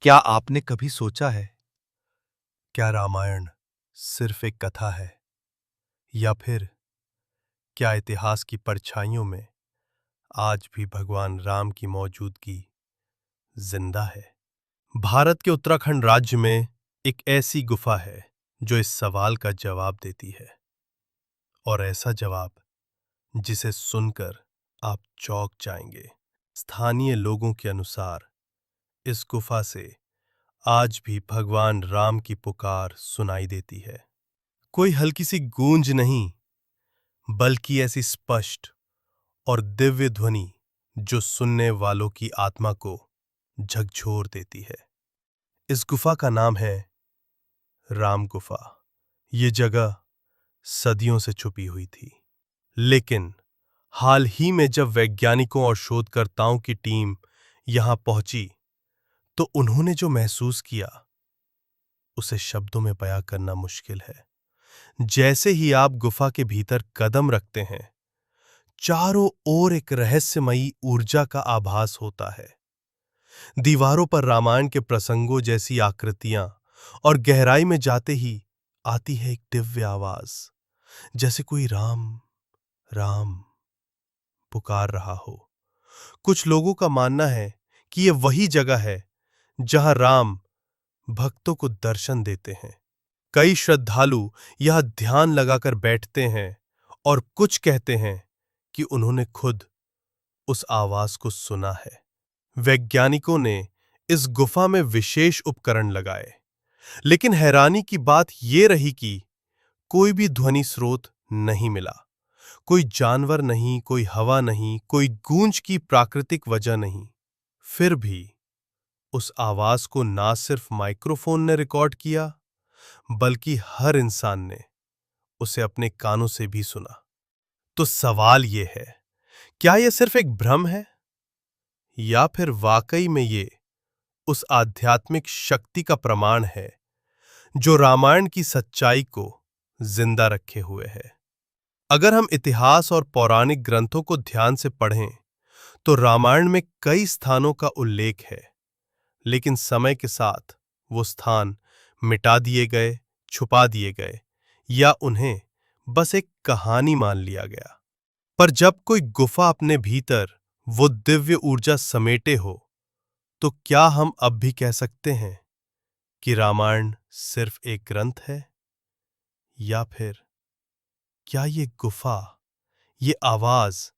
क्या आपने कभी सोचा है, क्या रामायण सिर्फ एक कथा है या फिर क्या इतिहास की परछाइयों में आज भी भगवान राम की मौजूदगी जिंदा है? भारत के उत्तराखंड राज्य में एक ऐसी गुफा है जो इस सवाल का जवाब देती है, और ऐसा जवाब जिसे सुनकर आप चौंक जाएंगे। स्थानीय लोगों के अनुसार इस गुफा से आज भी भगवान राम की पुकार सुनाई देती है। कोई हल्की सी गूंज नहीं, बल्कि ऐसी स्पष्ट और दिव्य ध्वनि जो सुनने वालों की आत्मा को झकझोर देती है। इस गुफा का नाम है राम गुफा। ये जगह सदियों से छुपी हुई थी, लेकिन हाल ही में जब वैज्ञानिकों और शोधकर्ताओं की टीम यहां पहुंची तो उन्होंने जो महसूस किया उसे शब्दों में बयां करना मुश्किल है। जैसे ही आप गुफा के भीतर कदम रखते हैं, चारों ओर एक रहस्यमयी ऊर्जा का आभास होता है। दीवारों पर रामायण के प्रसंगों जैसी आकृतियां, और गहराई में जाते ही आती है एक दिव्य आवाज, जैसे कोई राम राम पुकार रहा हो। कुछ लोगों का मानना है कि यह वही जगह है जहां राम भक्तों को दर्शन देते हैं। कई श्रद्धालु यह ध्यान लगाकर बैठते हैं और कुछ कहते हैं कि उन्होंने खुद उस आवाज को सुना है। वैज्ञानिकों ने इस गुफा में विशेष उपकरण लगाए, लेकिन हैरानी की बात यह रही कि कोई भी ध्वनि स्रोत नहीं मिला। कोई जानवर नहीं, कोई हवा नहीं, कोई गूंज की प्राकृतिक वजह नहीं। फिर भी उस आवाज को ना सिर्फ माइक्रोफोन ने रिकॉर्ड किया, बल्कि हर इंसान ने उसे अपने कानों से भी सुना। तो सवाल यह है, क्या यह सिर्फ एक भ्रम है या फिर वाकई में ये उस आध्यात्मिक शक्ति का प्रमाण है जो रामायण की सच्चाई को जिंदा रखे हुए है? अगर हम इतिहास और पौराणिक ग्रंथों को ध्यान से पढ़ें तो रामायण में कई स्थानों का उल्लेख है, लेकिन समय के साथ वो स्थान मिटा दिए गए, छुपा दिए गए, या उन्हें बस एक कहानी मान लिया गया। पर जब कोई गुफा अपने भीतर वो दिव्य ऊर्जा समेटे हो, तो क्या हम अब भी कह सकते हैं कि रामायण सिर्फ एक ग्रंथ है? या फिर क्या ये गुफा, ये आवाज